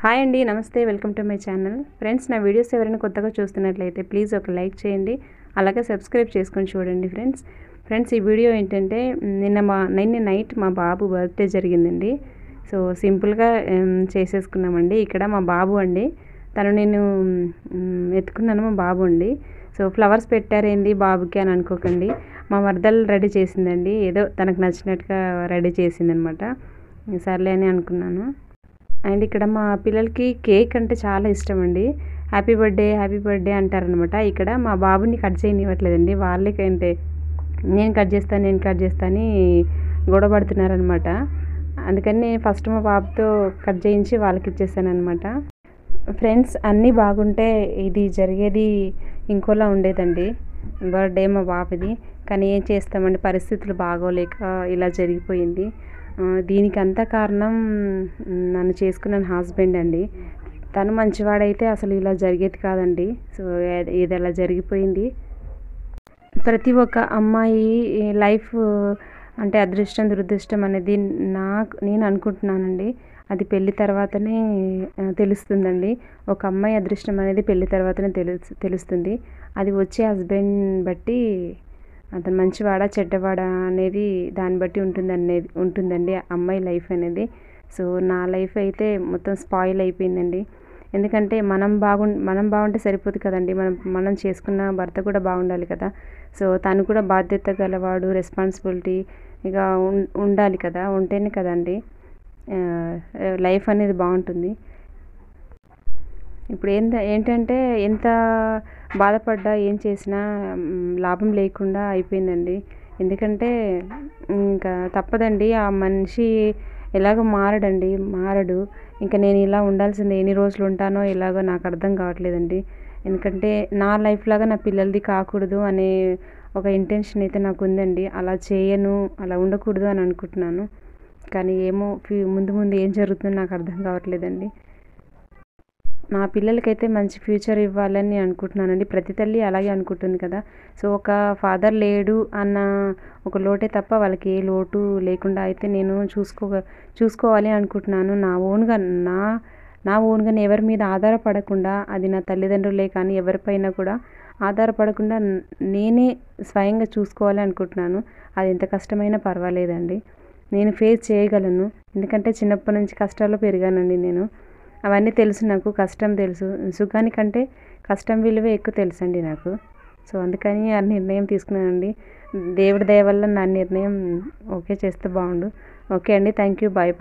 Hi అండి, నమస్తే. Welcome to my channel. Friends, నా వీడియోస్ ఎవరైనా కొత్తగా చూస్తున్నట్లయితే ప్లీజ్ ఒక లైక్ చేయండి, అలాగే సబ్స్క్రైబ్ చేసుకొని చూడండి. ఫ్రెండ్స్ ఈ వీడియో ఏంటంటే నిన్న నైట్ మా బాబు బర్త్డే జరిగిందండి. సో సింపుల్గా చేసేసుకున్నామండి. ఇక్కడ మా బాబు అండి, నేను ఎత్తుకున్నాను. మా బాబు అండి. సో ఫ్లవర్స్ పెట్టారేంది బాబుకి అని అనుకోకండి, మా మరదలు రెడీ చేసిందండి. ఏదో తనకు నచ్చినట్టుగా రెడీ చేసిందనమాట. సర్లే అని అనుకున్నాను. అండ్ ఇక్కడ మా పిల్లలకి కేక్ అంటే చాలా ఇష్టం అండి. హ్యాపీ బర్త్డే అంటారనమాట. ఇక్కడ మా బాబుని కట్ చేయనివ్వట్లేదండి. వాళ్ళకంటే నేను కట్ చేస్తా అని గొడవ పడుతున్నారనమాట. అందుకని నేను ఫస్ట్ మా బాబుతో కట్ చేయించి వాళ్ళకి ఇచ్చేసాను అనమాట. ఫ్రెండ్స్, అన్నీ బాగుంటే ఇది జరిగేది ఇంకోలా ఉండేదండి, బర్త్డే మా బాబుది. కానీ ఏం చేస్తామండి, పరిస్థితులు బాగోలేక ఇలా జరిగిపోయింది. దీనికంతా కారణం నన్ను చేసుకున్న హస్బెండ్ అండి. తను మంచివాడైతే అసలు ఇలా జరిగేది కాదండి. సో ఇది అలా జరిగిపోయింది. ప్రతి ఒక్క అమ్మాయి లైఫ్ అంటే అదృష్టం దురదృష్టం అనేది నేను అనుకుంటున్నానండి. అది పెళ్లి తర్వాతనే తెలుస్తుందండి. ఒక అమ్మాయి అదృష్టం అనేది పెళ్లి తర్వాతనే తెలుస్తుంది. అది వచ్చే హస్బెండ్ బట్టి, అతను మంచివాడా చెడ్డవాడా అనేది దాన్ని బట్టి ఉంటుందండి అమ్మాయి లైఫ్ అనేది. సో నా లైఫ్ అయితే మొత్తం స్పాయిల్ అయిపోయిందండి. ఎందుకంటే మనం బాగుంటే సరిపోదు కదండి, మనం చేసుకున్న భర్త కూడా బాగుండాలి కదా. సో తను కూడా బాధ్యత గలవాడు, రెస్పాన్సిబిలిటీ ఇక ఉండాలి కదా. ఉంటేనే కదండి లైఫ్ అనేది బాగుంటుంది. ఇప్పుడు ఏంటంటే ఎంత బాధపడ్డా ఏం చేసినా లాభం లేకుండా అయిపోయిందండి. ఎందుకంటే ఇంకా తప్పదండి, ఆ మనిషి ఎలాగో మారడు. ఇంకా నేను ఇలా ఉండాల్సిందే. ఎన్ని రోజులు ఉంటానో ఎలాగో నాకు అర్థం కావట్లేదండి. ఎందుకంటే నా లైఫ్ లాగా నా పిల్లలది కాకూడదు అనే ఒక ఇంటెన్షన్ అయితే నాకు ఉందండి. అలా చేయను, అలా ఉండకూడదు అని అనుకుంటున్నాను. కానీ ఏమో ముందు ఏం జరుగుతుందో నాకు అర్థం కావట్లేదండి. నా పిల్లలకైతే మంచి ఫ్యూచర్ ఇవ్వాలని అనుకుంటున్నానండి. ప్రతి తల్లి అలాగే అనుకుంటుంది కదా. సో ఒక ఫాదర్ లేడు అన్న ఒక లోటే తప్ప వాళ్ళకి ఏ లోటు లేకుండా అయితే నేను చూసుకోవాలి అనుకుంటున్నాను. నా ఓన్గా ఎవరి మీద ఆధారపడకుండా, అది నా తల్లిదండ్రులే కానీ ఎవరిపైన కూడా ఆధారపడకుండా నేనే స్వయంగా చూసుకోవాలి అనుకుంటున్నాను. అది ఎంత కష్టమైనా పర్వాలేదండి, నేను ఫేస్ చేయగలను. ఎందుకంటే చిన్నప్పటి నుంచి కష్టాల్లో పెరిగానండి నేను. అవన్నీ తెలుసు నాకు. కష్టం తెలుసు, సుఖానికంటే కష్టం విలువే ఎక్కువ తెలుసండి నాకు. సో అందుకని ఆ నిర్ణయం తీసుకున్నానండి. దేవుడి దయ వల్ల నా నిర్ణయం ఓకే చేస్తే బాగుండు. ఓకే అండి, థ్యాంక్ యూ, బాయ్.